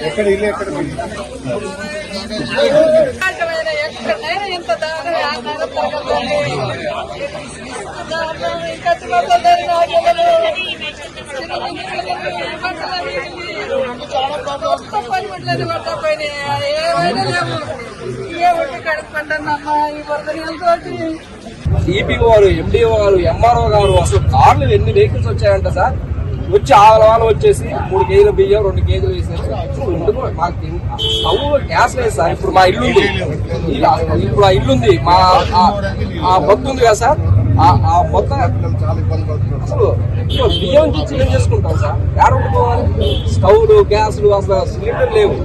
ఎక్కడ ఇల్లు ఎక్కడ ఎంత పని పట్టలేదు పట్టకపోయినా ఏమైనా లేవు ఏ ఒట్టి కడుపుకుంటానమ్మా ఈ వరదలతోటి. ఈపీఓ గారు, ఎండిఓ గారు, ఎంఆర్ఓ గారు అసలు కార్లు ఎన్ని వెహికల్స్ వచ్చాయంట సార్. వచ్చి ఆగలవాళ్ళు వచ్చేసి 3 కేజీల బియ్యం 2 కేజీలు వేసారు. ఎందుకు మాకు స్టవ్ గ్యాస్ లేదు సార్. ఇప్పుడు మా ఇల్లు ఉంది, ఇప్పుడు ఆ ఇల్లు ఉంది, మా మొత్తం ఉంది కదా సార్. ఆ మొత్తం అసలు బియ్యం నుంచి ఏం చేసుకుంటాం సార్? ఏడ వండుకోవాలి? స్టవ్లు, గ్యాస్లు అసలు సిలిండర్ లేవు.